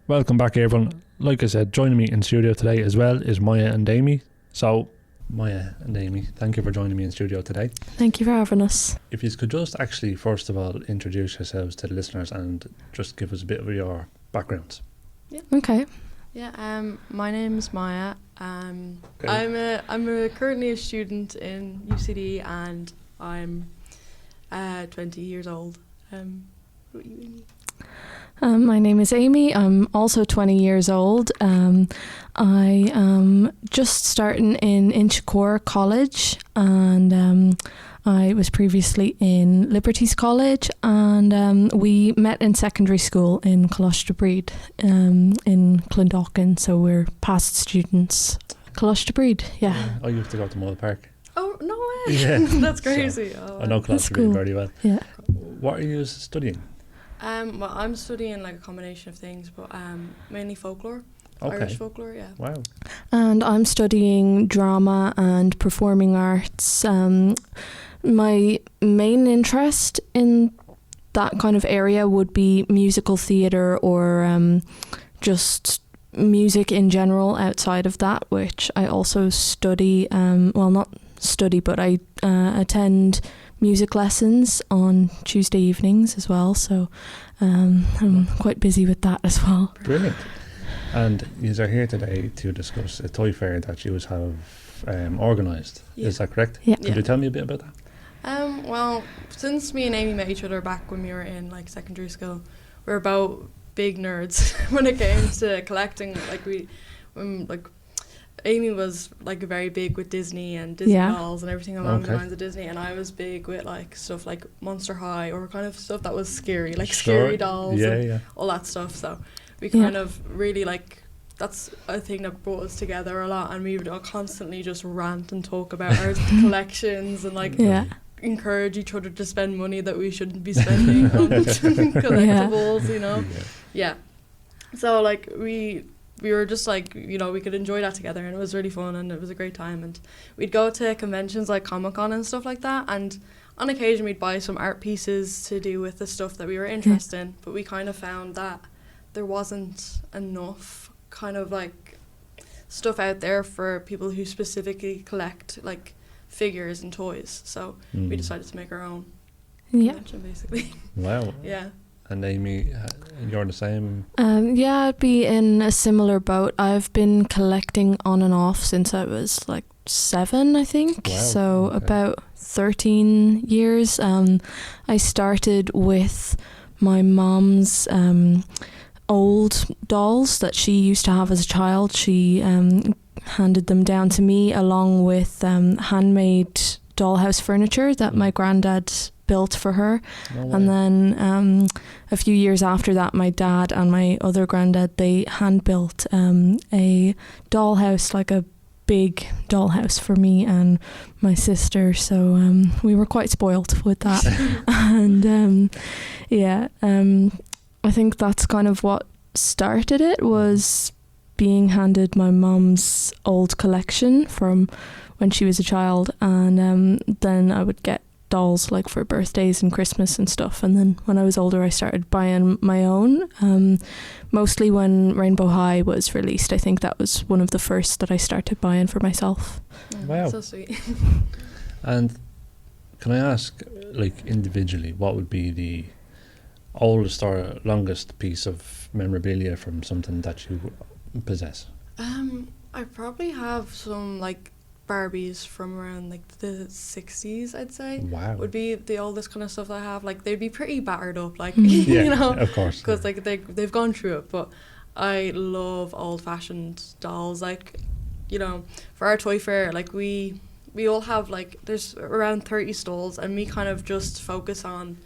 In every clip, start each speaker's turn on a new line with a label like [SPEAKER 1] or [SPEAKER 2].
[SPEAKER 1] Welcome back, everyone. Like I said, joining me in studio today as well is Maya and Amy. So, Maya and Amy, thank you for joining me in studio today.
[SPEAKER 2] Thank you for having us.
[SPEAKER 1] If you could just actually, first of all, introduce yourselves to the listeners and just give us a bit of your backgrounds.
[SPEAKER 2] Yeah. Okay.
[SPEAKER 3] Yeah. My name's Maya.
[SPEAKER 1] Okay.
[SPEAKER 3] I'm currently a student in UCD and I'm 20 years old. What about you, Amy?
[SPEAKER 2] My name is Amy. I'm also 20 years old. I am just starting in Inchicore College, and I was previously in Liberties College, and we met in secondary school in Colostabreed in Clondalkin, so we're past students. Colostabreed, yeah.
[SPEAKER 1] I used to go to Mole Park.
[SPEAKER 3] Oh, no way.
[SPEAKER 1] Yeah.
[SPEAKER 3] That's crazy.
[SPEAKER 1] So, I know
[SPEAKER 2] That's
[SPEAKER 1] Colostabreed
[SPEAKER 2] cool.
[SPEAKER 1] very well.
[SPEAKER 2] Yeah.
[SPEAKER 1] What are you studying?
[SPEAKER 3] Well, I'm studying like a combination of things, but mainly folklore.
[SPEAKER 1] Okay.
[SPEAKER 3] Irish folklore, yeah.
[SPEAKER 1] Wow.
[SPEAKER 2] And I'm studying drama and performing arts. My main interest in that kind of area would be musical theatre or just music in general outside of that, which I also study, well, not study, but I attend music lessons on Tuesday evenings as well, so I'm quite busy with that as well.
[SPEAKER 1] Brilliant. And you are here today to discuss a toy fair that you have organised.
[SPEAKER 3] Yeah.
[SPEAKER 1] Is that correct?
[SPEAKER 2] Yeah.
[SPEAKER 1] Could you tell me a bit about that?
[SPEAKER 3] Well, since me and Amy met each other back when we were in like secondary school, we're both big nerds when it came to collecting. Amy was like very big with Disney and Disney dolls and everything along the lines of Disney, and I was big with like stuff like Monster High or kind of stuff that was scary, like scary dolls and all that stuff. So we kind of really like, that's a thing that brought us together a lot, and we would all constantly just rant and talk about our collections and like encourage each other to spend money that we shouldn't be spending on collectibles, you know. Yeah. So like we were just like, you know, we could enjoy that together, and it was really fun and it was a great time, and we'd go to conventions like Comic-Con and stuff like that, and on occasion we'd buy some art pieces to do with the stuff that we were interested in, but we kind of found that there wasn't enough kind of like stuff out there for people who specifically collect like figures and toys, so we decided to make our own convention basically.
[SPEAKER 1] Wow.
[SPEAKER 3] Yeah.
[SPEAKER 1] And Amy, you're the same?
[SPEAKER 2] I'd be in a similar boat. I've been collecting on and off since I was like 7, I think.
[SPEAKER 1] Wow.
[SPEAKER 2] So about 13 years. I started with my mom's old dolls that she used to have as a child. She handed them down to me along with handmade dollhouse furniture that my granddad built for her. And then a few years after that, my dad and my other granddad, they hand built a dollhouse, like a big dollhouse for me and my sister, so we were quite spoilt with that. And I think that's kind of what started it, was being handed my mum's old collection from when she was a child, and then I would get dolls like for birthdays and Christmas and stuff, and then when I was older I started buying my own, mostly when Rainbow High was released. I think that was one of the first that I started buying for myself.
[SPEAKER 1] Wow.
[SPEAKER 3] So sweet.
[SPEAKER 1] And can I ask, like, individually, what would be the oldest or longest piece of memorabilia from something that you possess?
[SPEAKER 3] I probably have some like Barbies from around like the 60s, I'd say.
[SPEAKER 1] Wow.
[SPEAKER 3] Would be the oldest kind of stuff I have. Like they'd be pretty battered up, like
[SPEAKER 1] Yeah,
[SPEAKER 3] you know,
[SPEAKER 1] of course.
[SPEAKER 3] because like they've gone through it. But I love old-fashioned dolls. Like, you know, for our toy fair, like we all have like, there's around 30 stalls, and we kind of just focus on,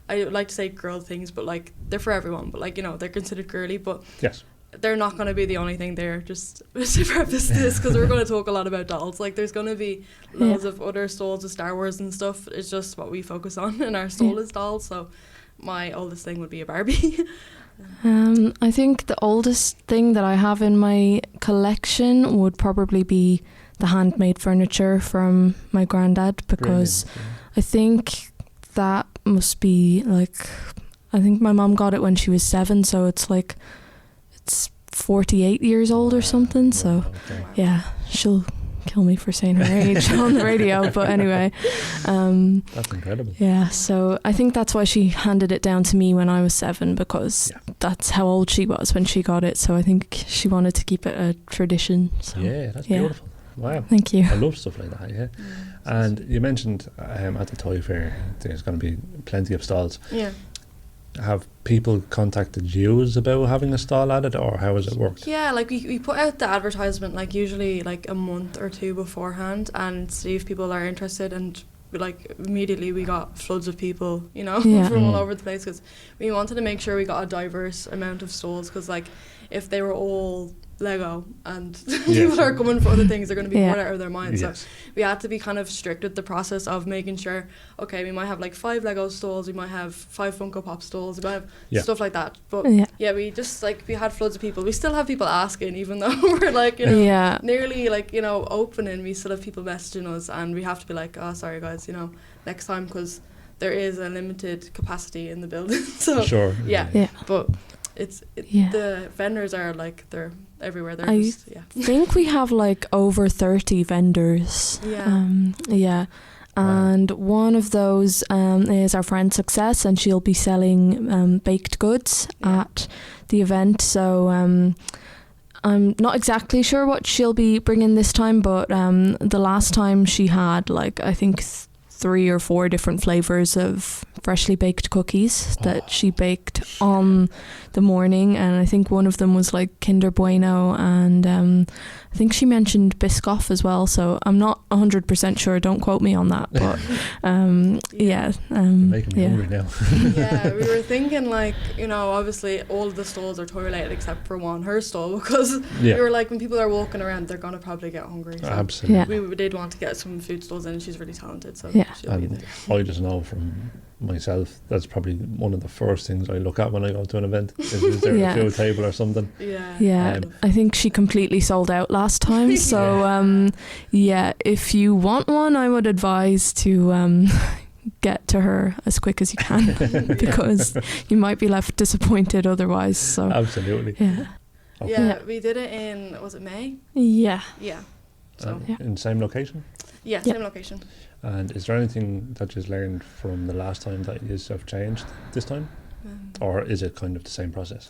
[SPEAKER 3] I would like to say girl things, but like they're for everyone, but like, you know, they're considered girly, but
[SPEAKER 1] Yes.
[SPEAKER 3] they're not going to be the only thing there, just to preface this, because we're going to talk a lot about dolls. Like, there's going to be loads of other stalls of Star Wars and stuff. It's just what we focus on in our stall is dolls. So my oldest thing would be a Barbie.
[SPEAKER 2] I think the oldest thing that I have in my collection would probably be the handmade furniture from my granddad, because I think that must be like, I think my mom got it when she was 7, so it's like 48 years old or something. So yeah, she'll kill me for saying her age on the radio, but anyway,
[SPEAKER 1] that's incredible.
[SPEAKER 2] Yeah, so I think that's why she handed it down to me when I was 7, because that's how old she was when she got it. So I think she wanted to keep it a tradition. So,
[SPEAKER 1] yeah, that's beautiful. Wow,
[SPEAKER 2] thank you.
[SPEAKER 1] I love stuff like that. Yeah, and you mentioned at the toy fair there's going to be plenty of stalls.
[SPEAKER 3] Yeah.
[SPEAKER 1] Have people contacted you about having a stall at it, or how has it worked?
[SPEAKER 3] Yeah, like we put out the advertisement like usually like a month or two beforehand and see if people are interested, and like immediately we got floods of people, you know, from all over the place, because we wanted to make sure we got a diverse amount of stalls, because like if they were all Lego and people are coming for other things, they're going to be bored out of their minds. So we had to be kind of strict with the process of making sure, okay, we might have like 5 Lego stalls, we might have 5 Funko Pop stalls, we might have stuff like that. But we just like, we had floods of people. We still have people asking, even though we're like, you know, nearly like, you know, opening, we still have people messaging us, and we have to be like, oh, sorry guys, you know, next time, because there is a limited capacity in the building. So but the vendors are like, they're everywhere. They're I
[SPEAKER 2] think we have like over 30 vendors. And one of those is our friend Success, and she'll be selling baked goods at the event. So I'm not exactly sure what she'll be bringing this time, but the last time she had like, I think 3 or 4 different flavors of freshly baked cookies that she baked on the morning, and I think one of them was like Kinder Bueno, and I think she mentioned Biscoff as well, so I'm not 100% sure, don't quote me on that, but
[SPEAKER 1] making me hungry now.
[SPEAKER 3] We were thinking like, you know, obviously all of the stalls are toy related except for her stall, because we were like, when people are walking around, they're gonna probably get hungry, so
[SPEAKER 1] absolutely
[SPEAKER 3] we did want to get some food stalls in, and she's really talented, so she'll be there.
[SPEAKER 1] I just know from myself, that's probably one of the first things I look at when I go to an event. Is there a food table or something?
[SPEAKER 2] I think she completely sold out last time, so if you want one, I would advise to get to her as quick as you can, because you might be left disappointed otherwise. So
[SPEAKER 1] absolutely.
[SPEAKER 3] We did it in, was it May?
[SPEAKER 1] So in the same location?
[SPEAKER 3] Same location.
[SPEAKER 1] And is there anything that you've learned from the last time that you have changed this time? Or is it kind of the same process?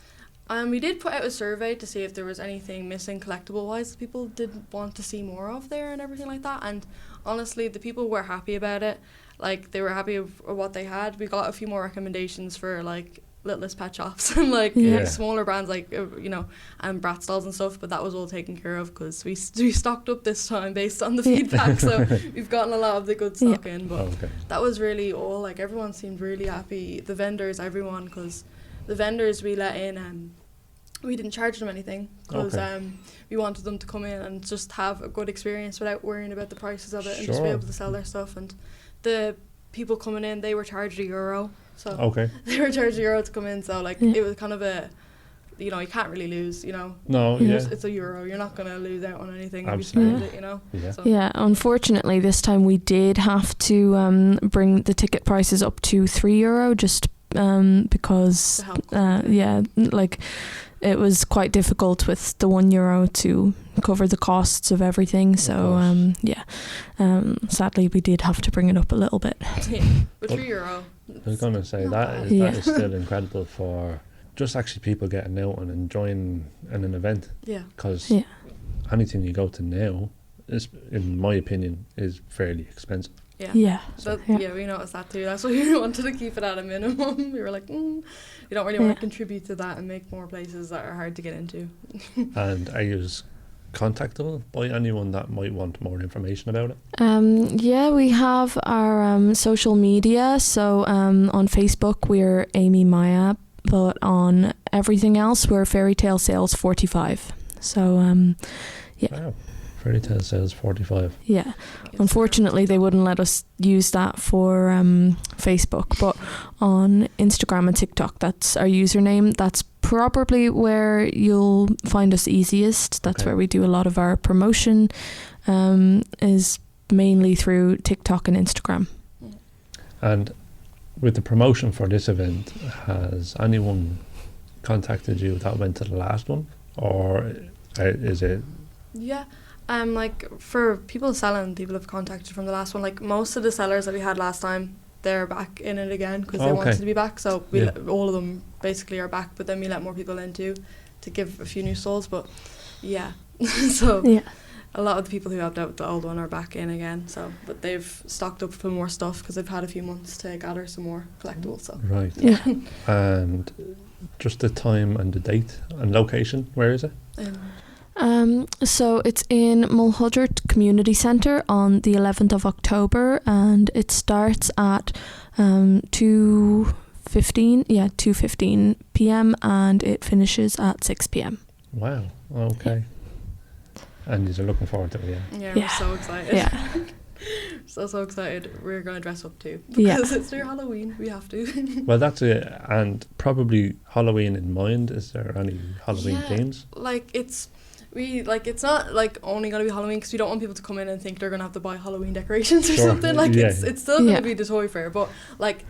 [SPEAKER 3] We did put out a survey to see if there was anything missing collectible-wise that people did want to see more of there and everything like that. And honestly, the people were happy about it. Like, they were happy with what they had. We got a few more recommendations for, like, Littlest Pet Shops and, like, smaller brands, like, you know, and Brat Stalls and stuff, but that was all taken care of because we stocked up this time based on the feedback, so we've gotten a lot of the good stock in, but that was really all, like, everyone seemed really happy, the vendors, everyone, because the vendors we let in, we didn't charge them anything, because we wanted them to come in and just have a good experience without worrying about the prices of it, and just be able to sell their stuff. And the people coming in, they were charged €1, so they were charged €1 to come in, so like it was kind of a, you know, you can't really lose, you know. It's €1, you're not going to lose out on anything if you spend it, you know.
[SPEAKER 2] Unfortunately this time we did have to bring the ticket prices up to €3 just because like it was quite difficult with the €1 to cover the costs of everything, so sadly we did have to bring it up a little bit.
[SPEAKER 3] But €3,
[SPEAKER 1] I was going to say that is still incredible for just actually people getting out and enjoying an event, because anything you go to now is, in my opinion, is fairly expensive.
[SPEAKER 3] We noticed that too. That's why we wanted to keep it at a minimum. We were like, we don't really want to contribute to that and make more places that are hard to get into.
[SPEAKER 1] And are you contactable by anyone that might want more information about it?
[SPEAKER 2] We have our social media. So on Facebook we're Amy Maya, but on everything else we're Fairytale Sales 45. So
[SPEAKER 1] wow. Fairytale Sales 45.
[SPEAKER 2] Yeah. Unfortunately, they wouldn't let us use that for Facebook, but on Instagram and TikTok, that's our username. That's probably where you'll find us easiest. That's where we do a lot of our promotion, is mainly through TikTok and Instagram.
[SPEAKER 1] And with the promotion for this event, has anyone contacted you that went to the last one, or is it?
[SPEAKER 3] Yeah. Like for people selling, people have contacted from the last one. Like most of the sellers that we had last time, they're back in it again because they wanted to be back. So all of them basically are back. But then we let more people in too, to give a few new souls. But yeah, so a lot of the people who helped out with the old one are back in again. So, but they've stocked up for more stuff because they've had a few months to gather some more collectibles. So
[SPEAKER 1] right, and just the time and the date and location. Where is it?
[SPEAKER 2] So it's in Mulhuddart Community Centre on the 11th of October, and it starts at 2:15 p.m. and it finishes at 6 p.m.
[SPEAKER 1] Wow. Okay. And you're looking forward to it,
[SPEAKER 3] yeah. We're so excited.
[SPEAKER 2] Yeah.
[SPEAKER 3] so excited. We're going to dress up too because it's near Halloween. We have to.
[SPEAKER 1] Well, that's it. And probably Halloween in mind. Is there any Halloween themes?
[SPEAKER 3] Like it's not like only going to be Halloween because we don't want people to come in and think they're going to have to buy Halloween decorations or something. Like it's still going to be the toy fair, but like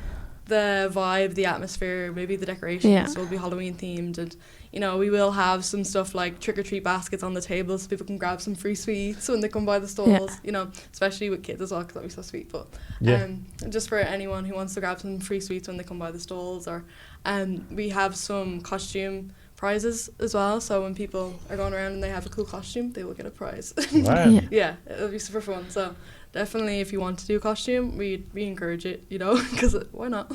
[SPEAKER 3] the vibe, the atmosphere, maybe the decorations will be Halloween themed, and we will have some stuff like trick-or-treat baskets on the table so people can grab some free sweets when they come by the stalls, especially with kids as well because that'd be so sweet. But just for anyone who wants to grab some free sweets when they come by the stalls, or we have some costume prizes as well, so when people are going around and they have a cool costume, they will get a prize.
[SPEAKER 1] Wow.
[SPEAKER 3] Yeah, it'll be super fun. So definitely, if you want to do a costume, we encourage it, because why not?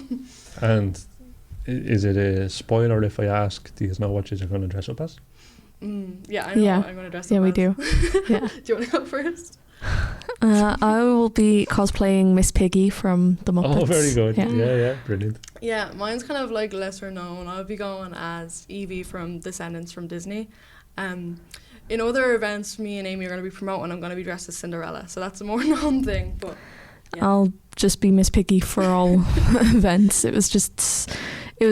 [SPEAKER 3] And
[SPEAKER 1] is it a spoiler if I ask, do you know what you're going to dress up as?
[SPEAKER 3] Yeah, I know what I'm going to dress up as.
[SPEAKER 2] Yeah, we do. Yeah.
[SPEAKER 3] Do you want to go first?
[SPEAKER 2] I will be cosplaying Miss Piggy from the Muppets.
[SPEAKER 1] Oh, very good. Yeah, brilliant.
[SPEAKER 3] Yeah, mine's kind of like lesser known. I'll be going as Evie from Descendants from Disney. In other events, me and Amy are going to be promoting, I'm going to be dressed as Cinderella. So that's a more known thing. But
[SPEAKER 2] I'll just be Miss Piggy for all events. It was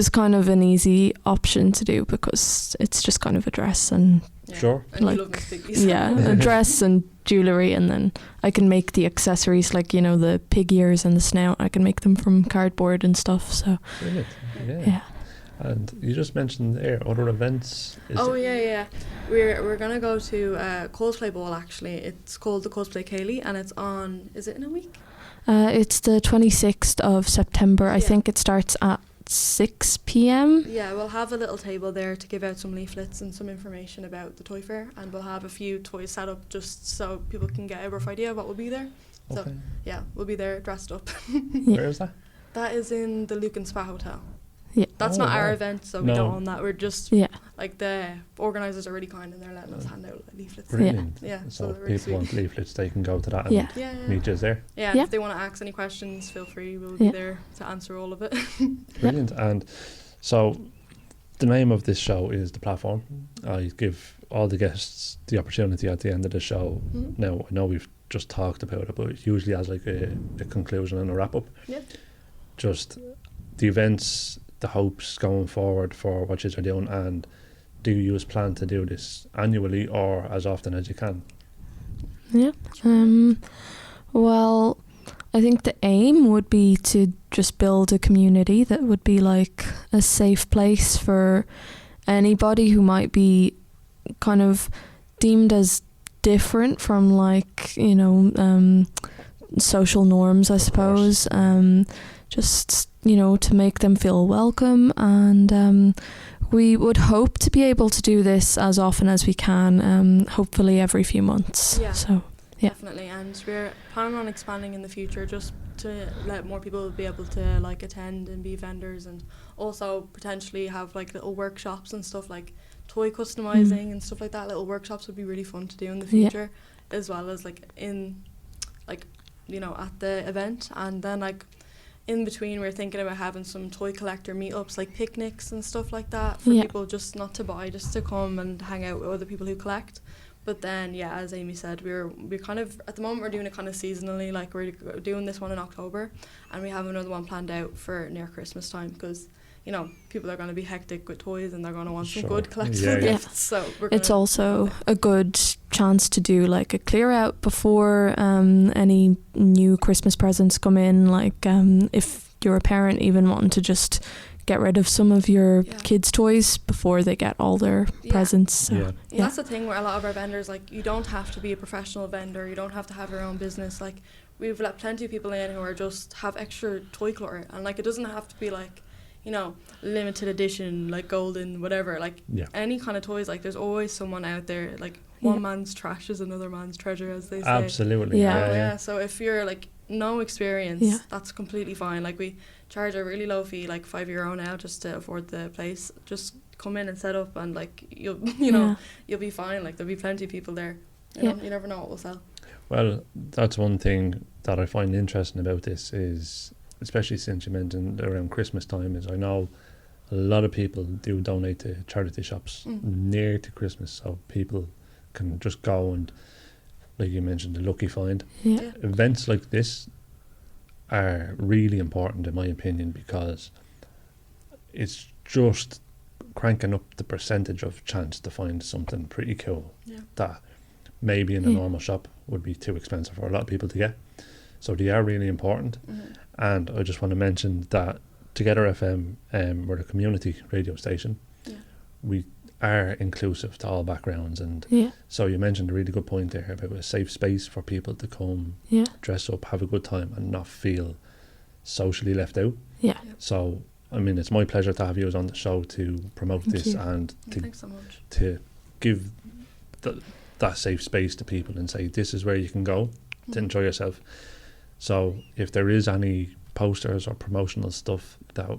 [SPEAKER 2] kind of an easy option to do because it's just kind of a dress and
[SPEAKER 1] sure.
[SPEAKER 3] And you love Miss Piggy. So.
[SPEAKER 2] Yeah, a dress and jewellery, and then I can make the accessories like the pig ears and the snout. I can make them from cardboard and stuff. So
[SPEAKER 1] brilliant. Yeah. And you just mentioned there other events.
[SPEAKER 3] We're gonna go to a cosplay ball. Actually, it's called the Cosplay Kaylee, and it's on. Is it in a week?
[SPEAKER 2] It's the 26th of September. I think it starts at 6 p.m.
[SPEAKER 3] Yeah, we'll have a little table there to give out some leaflets and some information about the toy fair, and we'll have a few toys set up just so people can get a rough idea of what will be there. So we'll be there dressed up.
[SPEAKER 1] Where is that?
[SPEAKER 3] That is in the Lucan Spa Hotel.
[SPEAKER 2] Yeah.
[SPEAKER 3] That's not our event, so we don't own that. We're just like the organisers are really kind and they're letting us hand out leaflets.
[SPEAKER 1] Brilliant.
[SPEAKER 3] Yeah.
[SPEAKER 1] So
[SPEAKER 3] really
[SPEAKER 1] people want leaflets, they can go to that and meet us there.
[SPEAKER 3] Yeah. And if they want to ask any questions, feel free. We'll be there to answer all of it.
[SPEAKER 1] Brilliant. And so the name of this show is The Platform. I give all the guests the opportunity at the end of the show. Mm-hmm. Now, I know we've just talked about it, but usually as like a conclusion and a wrap up. Yeah. Just the events, the hopes going forward for what you're doing, and do you plan to do this annually or as often as you can?
[SPEAKER 2] Yeah. Well, I think the aim would be to just build a community that would be like a safe place for anybody who might be kind of deemed as different from social norms, I suppose. Just to make them feel welcome, and we would hope to be able to do this as often as we can, hopefully every few months.
[SPEAKER 3] Definitely, and we're planning on expanding in the future just to let more people be able to attend and be vendors, and also potentially have little workshops and stuff like toy customizing and stuff like that. Little workshops would be really fun to do in the future, as well as at the event. And then in between, we're thinking about having some toy collector meetups, like picnics and stuff like that, for people just not to buy, just to come and hang out with other people who collect. But then, as Amy said, we're kind of, at the moment, we're doing it kind of seasonally. We're doing this one in October, and we have another one planned out for near Christmas time, because people are going to be hectic with toys and they're going to want some good collectible gifts. So
[SPEAKER 2] it's also a good chance to do a clear out before any new Christmas presents come in. If you're a parent even wanting to just get rid of some of your kids' toys before they get all their presents. So,
[SPEAKER 3] that's the thing where a lot of our vendors, like, you don't have to be a professional vendor, you don't have to have your own business. Like, we've let plenty of people in who are just have extra toy clutter, and like, it doesn't have to be like, you know, limited edition, like golden, whatever. Like, any kind of toys, like, there's always someone out there. Like, one man's trash is another man's treasure, as they say.
[SPEAKER 1] Absolutely.
[SPEAKER 3] So if you're like no experience, that's completely fine. Like, we charge a really low fee, like €5 now, just to afford the place. Just come in and set up, and like, you'll be fine. Like, there'll be plenty of people there. You never know what will sell.
[SPEAKER 1] Well, that's one thing that I find interesting about this is, especially since you mentioned around Christmas time, is I know a lot of people do donate to charity shops near to Christmas, so people can just go and, like you mentioned, the lucky find. Events like this are really important in my opinion, because it's just cranking up the percentage of chance to find something pretty cool that maybe in a normal shop would be too expensive for a lot of people to get. So they are really important. And I just want to mention that Together FM, we're a community radio station. We are inclusive to all backgrounds, and so you mentioned a really good point there about a safe space for people to come, dress up, have a good time, and not feel socially left out. So I mean, it's my pleasure to have you on the show to promote this and
[SPEAKER 3] thanks so much.
[SPEAKER 1] To give that safe space to people and say this is where you can go to enjoy yourself. So if there is any posters or promotional stuff that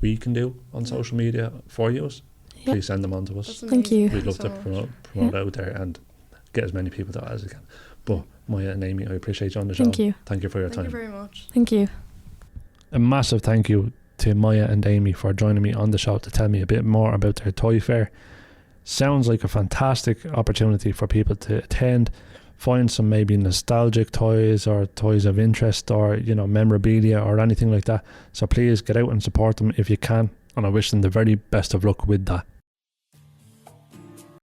[SPEAKER 1] we can do on social media for you, please send them on to us.
[SPEAKER 2] Thank you.
[SPEAKER 1] We'd love to promote out there and get as many people to as we can. But Maya and Amy, I appreciate you on the show.
[SPEAKER 2] Thank you.
[SPEAKER 1] Thank you for your time.
[SPEAKER 3] Thank you very much.
[SPEAKER 2] Thank you.
[SPEAKER 1] A massive thank you to Maya and Amy for joining me on the show to tell me a bit more about their toy fair. Sounds like a fantastic opportunity for people to attend, find some maybe nostalgic toys or toys of interest, or memorabilia or anything like that. So please get out and support them if you can, and I wish them the very best of luck with that.